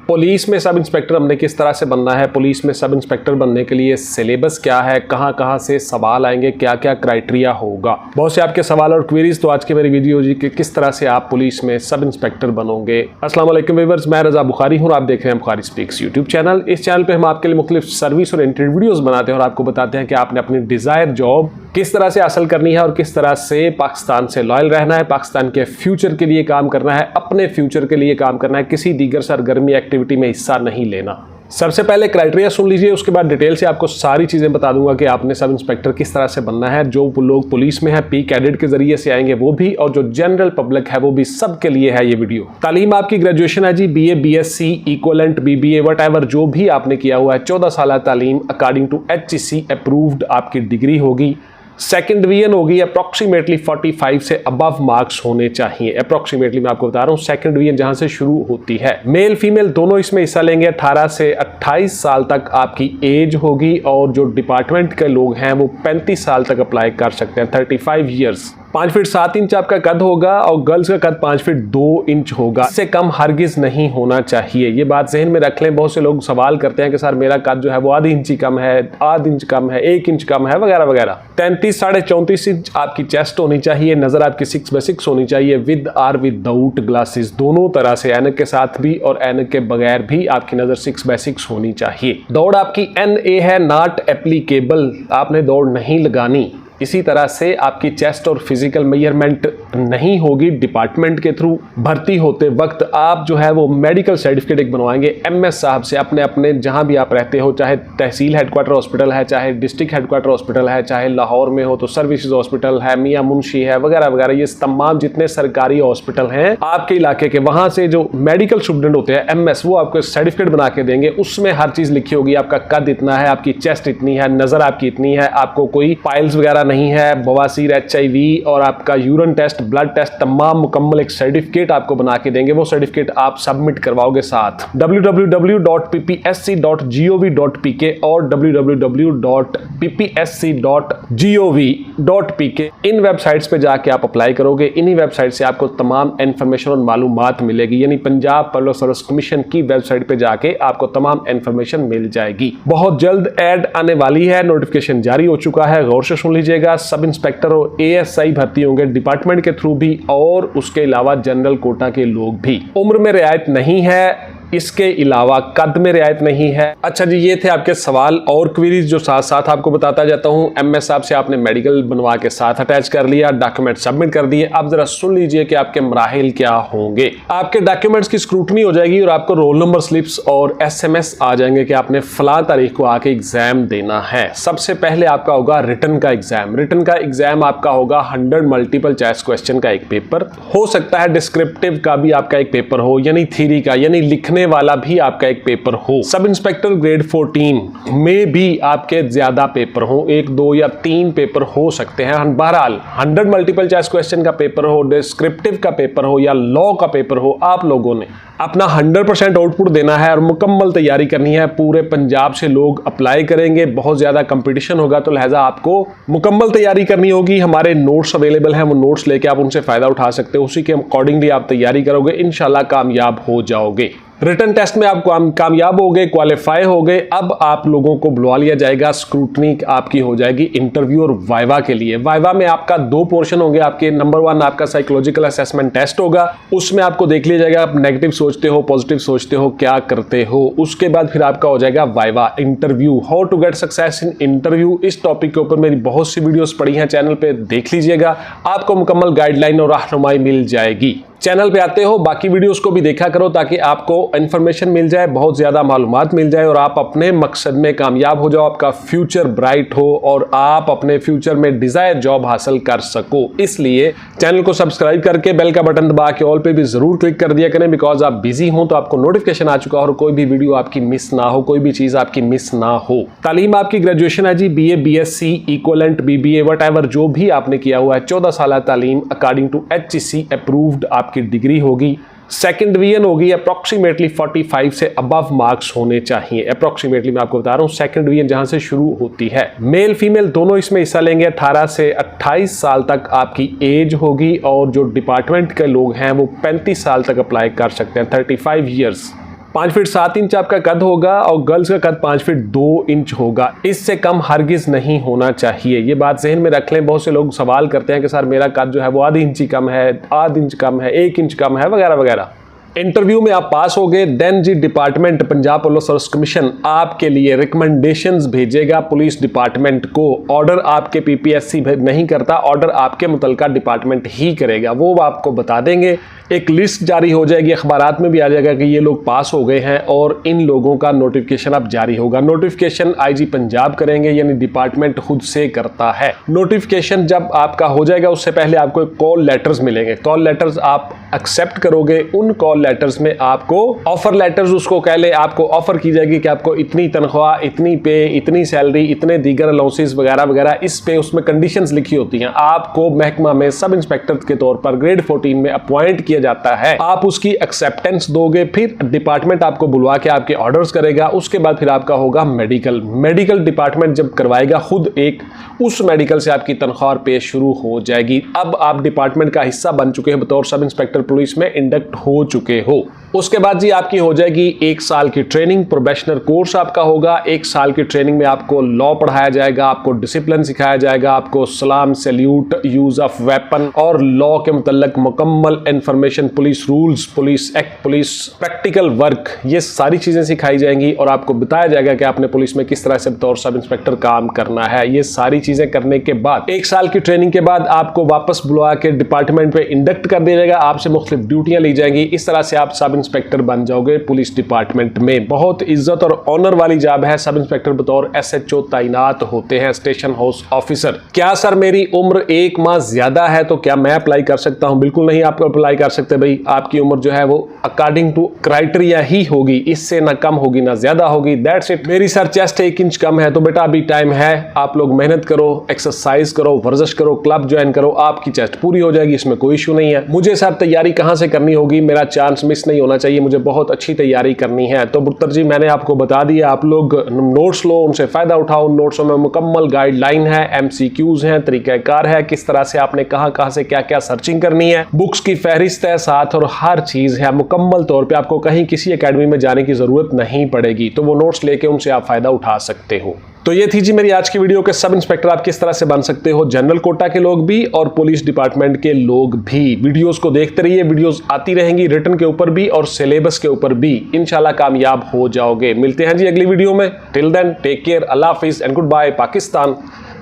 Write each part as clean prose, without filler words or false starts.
Police में sub inspector हमने किस तरह से बनना है, पुलिस में सब इंस्पेक्टर बनने के लिए सिलेबस क्या है, कहां कहां से सवाल आएंगे, क्या क्या क्राइटेरिया होगा, बहुत से आपके सवाल और क्वेरीज। तो आज की मेरी वीडियो जी कि किस तरह से आप पुलिस में सब इंस्पेक्टर बनोगे। अस्सलाम वालेकुम व्यूअर्स, मैं रजा बुखारी हूं और आप देख रहे हैं बुखारी स्पीक्स यूट्यूब चैनल। इस चैनल पे हम आपके लिए मुख्तलिफ सर्विस और इंटरव्यू वीडियोस बनाते हैं और आपको बताते हैं कि आपने अपनी डिजायर जॉब किस तरह से हासिल करनी है और किस तरह से पाकिस्तान से लॉयल रहना है, पाकिस्तान के फ्यूचर के लिए काम करना है, अपने फ्यूचर के लिए काम करना है, किसी दीगर सरगर्मी एक्टिविटी में हिस्सा नहीं लेना। सबसे पहले क्राइटेरिया सुन लीजिए, उसके बाद डिटेल से आपको सारी चीज़ें बता दूंगा कि आपने सब इंस्पेक्टर किस तरह से बनना है। जो लोग पुलिस में है पी कैडेट के जरिए से आएंगे वो भी, और जो जनरल पब्लिक है वो भी, सबके लिए है ये वीडियो। तालीम आपकी ग्रेजुएशन है जी, BA, BSc, equivalent, BBA, whatever जो भी आपने किया हुआ है, 14 साल तालीम अकॉर्डिंग टू HEC अप्रूव्ड आपकी डिग्री होगी। सेकंड डिवीजन होगी, अप्रॉक्सीमेटली 45 से अबव मार्क्स होने चाहिए। अप्रॉक्सीमेटली मैं आपको बता रहा हूँ, सेकंड डिवीजन जहां से शुरू होती है। मेल फीमेल दोनों इसमें हिस्सा लेंगे। 18 से 28 साल तक आपकी एज होगी और जो डिपार्टमेंट के लोग हैं वो 35 साल तक अप्लाई कर सकते हैं, 35 ईयर्स। 5 फीट 7 इंच आपका कद होगा और गर्ल्स का कद 5 फीट 2 इंच होगा। इससे कम हरगिज नहीं होना चाहिए, ये बात जहन में रख लें। बहुत से लोग सवाल करते हैं कि सर मेरा कद जो है वो आधी इंच कम है, आध इंच कम है, 1 इंच कम है, वगैरह वगैरह। 33 साढ़े 34 इंच आपकी चेस्ट होनी चाहिए। नजर आपकी 6/6 होनी चाहिए, विद आर विदाउट ग्लासेस, दोनों तरह से, ऐनक के साथ भी और ऐनक के बगैर भी आपकी नजर 6/6 होनी चाहिए। दौड़ आपकी NA है, नॉट एप्लीकेबल, आपने दौड़ नहीं लगानी। इसी तरह से आपकी चेस्ट और फिजिकल मेजरमेंट नहीं होगी डिपार्टमेंट के थ्रू। भर्ती होते वक्त आप जो है वो मेडिकल सर्टिफिकेट एक बनवाएंगे MS साहब से, अपने अपने जहां भी आप रहते हो, चाहे तहसील हेडक्वार्टर हॉस्पिटल है, चाहे डिस्ट्रिक्ट हेडक्वार्टर हॉस्पिटल है, चाहे लाहौर में हो तो सर्विसेज हॉस्पिटल है, मियां मुंशी है, वगैरह वगैरह। ये तमाम जितने सरकारी हॉस्पिटल हैं आपके इलाके के, वहां से जो मेडिकल स्टूडेंट होते हैं MS, वो आपको सर्टिफिकेट बना के देंगे। उसमें हर चीज लिखी होगी, आपका कद इतना है, आपकी चेस्ट इतनी है, नजर आपकी इतनी है, आपको कोई पाइल्स वगैरह नहीं है, बवासीर, HIV और आपका यूरिन टेस्ट, ब्लड टेस्ट, तमाम मुकम्मल एक सर्टिफिकेट आपको बना के देंगे। वो सर्टिफिकेट आप सबमिट करवाओगे साथ www.ppsc.gov.pk और www.ppsc.gov.pk इन वेबसाइट्स पे जाके आप अप्लाई करोगे। इन्हीं वेबसाइट से आपको तमाम इंफॉर्मेशन और मालूमात मिलेगी, यानी पंजाब पब्लिक सर्विस कमीशन की वेबसाइट पे जाके आपको तमाम इंफॉर्मेशन मिल जाएगी। बहुत जल्द ऐड आने वाली है, नोटिफिकेशन जारी हो चुका है, गौर से सुन लीजिएगा। सब इंस्पेक्टर और ASI भर्ती होंगे डिपार्टमेंट के थ्रू भी, और उसके अलावा जनरल कोटा के लोग भी। उम्र में रियायत नहीं है, इसके अलावा कद में रियायत नहीं है। अच्छा जी, ये थे आपके सवाल और क्वेरीज जो साथ साथ आपको बताता जाता हूं। MS साहब से आपने मेडिकल बनवा के साथ अटैच कर लिया, डॉक्यूमेंट सबमिट कर दिए। अब जरा सुन लीजिए कि आपके मराहिल क्या होंगे। आपके डॉक्यूमेंट्स की स्क्रूटनी हो जाएगी और आपको रोल नंबर स्लिप्स और SMS आ जाएंगे कि आपने फला तारीख को आके एग्जाम देना है। सबसे पहले आपका होगा रिटन का एग्जाम। रिटन का एग्जाम आपका होगा 100 मल्टीपल चॉइस क्वेश्चन का एक पेपर, हो सकता है डिस्क्रिप्टिव का भी आपका एक पेपर हो, यानी थ्योरी का, यानी लिखने वाला भी आपका एक पेपर हो। सब इंस्पेक्टर ग्रेड 14 में भी आपके ज्यादा पेपर हो, 1, 2 या 3 पेपर हो सकते हैं। बहरहाल 100 मल्टीपल चॉइस क्वेश्चन का पेपर हो, डिस्क्रिप्टिव का पेपर हो या लॉ का पेपर हो, आप लोगों ने अपना 100% आउटपुट देना है और मुकम्मल तैयारी करनी है। पूरे पंजाब से लोग अप्लाई करेंगे, बहुत ज्यादा कंपटीशन होगा, तो लिहाजा आपको मुकम्मल तैयारी करनी होगी। हमारे नोट्स अवेलेबल हैं, वो नोट्स लेके आप उनसे फायदा उठा सकते हो। उसी के अकॉर्डिंगली आप तैयारी करोगे, इंशाल्लाह कामयाब हो जाओगे। रिटन टेस्ट में आप कामयाब हो गए, क्वालिफाई हो गए। अब आप लोगों को बुलवा लिया जाएगा, स्क्रूटनी आपकी हो जाएगी इंटरव्यू और वाइवा के लिए। वाइवा में आपका 2 पोर्शन होंगे आपके। नंबर 1 आपका साइकोलॉजिकल असेसमेंट टेस्ट होगा, उसमें आपको देख लिया जाएगा आप नेगेटिव सोचते हो, पॉजिटिव सोचते हो, क्या करते हो। उसके बाद फिर आपका हो जाएगा viva, interview, how to get success in interview. इस टॉपिक के ऊपर मेरी बहुत सी वीडियोस पड़ी हैं चैनल पे, देख लीजिएगा, आपको मुकम्मल गाइडलाइन और रहनुमाई मिल जाएगी। चैनल पे आते हो, बाकी वीडियोस को भी देखा करो ताकि आपको इंफॉर्मेशन मिल जाए, बहुत ज्यादा मालूमात मिल जाए और आप अपने मकसद में कामयाब हो जाओ, आपका फ्यूचर ब्राइट हो और आप अपने फ्यूचर में डिजायर जॉब हासिल कर सको। इसलिए चैनल को सब्सक्राइब करके बेल का बटन दबा के ऑल पे भी जरूर क्लिक कर दिया करें, बिकॉज आप बिजी हो तो आपको नोटिफिकेशन आ चुका और कोई भी वीडियो आपकी मिस ना हो, कोई भी चीज आपकी मिस ना हो। तालीम आपकी ग्रेजुएशन है जी, BA, BSc, equivalent, BBA, whatever जो भी आपने किया हुआ है, 14 साल तालीम अकॉर्डिंग टू HEC अप्रूव्ड आपकी डिग्री होगी। सेकंड डिवीजन होगी, अप्रॉक्सीमेटली 45 से अबव मार्क्स होने चाहिए। अप्रॉक्सीमेटली मैं आपको बता रहा हूँ, सेकंड डिवीजन जहां से शुरू होती है। मेल फीमेल दोनों इसमें हिस्सा लेंगे। 18 से 28 साल तक आपकी एज होगी और जो डिपार्टमेंट के लोग हैं वो 35 साल तक अप्लाई कर सकते हैं, 35 ईयर्स। 5 फीट 7 इंच आपका कद होगा और गर्ल्स का कद 5 फीट 2 इंच होगा। इससे कम हरगिज नहीं होना चाहिए, ये बात जहन में रख लें। बहुत से लोग सवाल करते हैं कि सर मेरा कद जो है वो आधी इंच कम है, आध इंच कम है, 1 इंच कम है, वगैरह वगैरह। इंटरव्यू में आप पास हो गए, देन जी department Punjab police service commission आपके लिए रिकमेंडेशंस भेजेगा पुलिस डिपार्टमेंट को। ऑर्डर आपके पीपीएससी नहीं करता, ऑर्डर आपके मुतलका डिपार्टमेंट ही करेगा, वो आपको बता देंगे। एक लिस्ट जारी हो जाएगी, अखबारात में भी आ जाएगा कि ये लोग पास हो गए हैं और इन लोगों का नोटिफिकेशन अब जारी होगा। नोटिफिकेशन आईजी पंजाब करेंगे, यानी डिपार्टमेंट खुद से करता है। नोटिफिकेशन जब आपका हो जाएगा उससे पहले आपको कॉल लेटर्स मिलेंगे। कॉल लेटर्स आप एक्सेप्ट करोगे, उन कॉल लेटर्स में आपको ऑफर लेटर्स उसको कह ले, आपको ऑफर की जाएगी कि आपको इतनी तनख्वाह, इतनी पे, इतनी सैलरी, इतने दीगर अलाउंसेस वगैरह वगैरह। इस पे उसमें कंडीशंस लिखी होती हैं। आपको महकमा में सब इंस्पेक्टर के तौर पर ग्रेड 14 में अपॉइंट किया जाता है, आप उसकी एक्सेप्टेंस दोगे, फिर डिपार्टमेंट आपको बुलवा के आपके ऑर्डर्स करेगा। उसके बाद फिर आपका होगा मेडिकल डिपार्टमेंट जब करवाएगा खुद एक, उस मेडिकल से आपकी तनख्वाह और पे शुरू हो जाएगी। अब आप डिपार्टमेंट का हिस्सा बन चुके हैं, बतौर सब इंस्पेक्टर पुलिस में इंडक्ट हो चुके हो। उसके बाद जी आपकी हो जाएगी 1 साल की ट्रेनिंग, प्रोबेशनर कोर्स आपका होगा। 1 साल की ट्रेनिंग में आपको लॉ पढ़ाया जाएगा, आपको डिसिप्लिन सिखाया जाएगा, आपको सलाम, सैल्यूट, यूज ऑफ वेपन और लॉ के मुतल्लक मुकम्मल information, police rules, police act, police practical work, ये सारी चीजें सिखाई जाएंगी और आपको बताया जाएगा कि आपने पुलिस में किस तरह से बतौर सब इंस्पेक्टर काम करना है। ये सारी चीजें करने के बाद 1 साल की ट्रेनिंग के बाद आपको वापस बुला के डिपार्टमेंट पे इंडक्ट कर दिया जाएगा, आपसे मुख्तलिफ ड्यूटियां ली जाएंगी। इस तरह से आप सब इंस्पेक्टर बन जाओगे पुलिस डिपार्टमेंट में। बहुत इज्जत और ऑनर वाली जॉब है। सब इंस्पेक्टर बतौर एसएचओ तैनात होते हैं, स्टेशन हाउस ऑफिसर। क्या सर मेरी उम्र 1 माह ज्यादा है तो क्या मैं अप्लाई कर सकता हूं? बिल्कुल नहीं, आप अप्लाई कर सकते भाई। आपकी उम्र जो है वो अकॉर्डिंग टू क्राइटेरिया ही होगी, इससे ना कम होगी ना ज्यादा होगी। That's it. मेरी सर चेस्ट 1 इंच कम है तो बेटा अभी टाइम है, आप लोग मेहनत करो, एक्सरसाइज करो, वर्जिश करो, क्लब ज्वाइन करो, आपकी चेस्ट पूरी हो जाएगी, इसमें कोई इशू नहीं है। मुझे सर तैयारी कहां से करनी होगी? मेरा चांस मिस नहीं होना चाहिए, मुझे बहुत अच्छी तैयारी करनी है। तो बुर्तर जी मैंने आपको बता दिया, आप लोग नोट्स लो, उनसे फायदा उठाओ। नोट्सों में मुकम्मल गाइडलाइन है, एमसीक्यूज हैं, तरीकाकार है, किस तरह से आपने कहां से क्या क्या सर्चिंग करनी है, बुक्स की फहरिस्त है साथ और हर चीज है मुकम्मल तौर पे। आपको कहीं किसी एकेडमी में जाने की जरूरत नहीं पड़ेगी, तो वो नोट्स लेके उनसे आप फायदा उठा सकते हो। तो ये थी जी मेरी आज की वीडियो के सब इंस्पेक्टर आप किस तरह से बन सकते हो, जनरल कोटा के लोग भी और पुलिस डिपार्टमेंट के लोग भी। वीडियोस को देखते रहिए, वीडियोस आती रहेंगी रिटन के ऊपर भी और सिलेबस के ऊपर भी, इंशाल्लाह कामयाब हो जाओगे। मिलते हैं जी अगली वीडियो में। टिल देन टेक केयर, अल्लाह हाफिज एंड गुड बाय। पाकिस्तान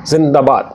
जिंदाबाद।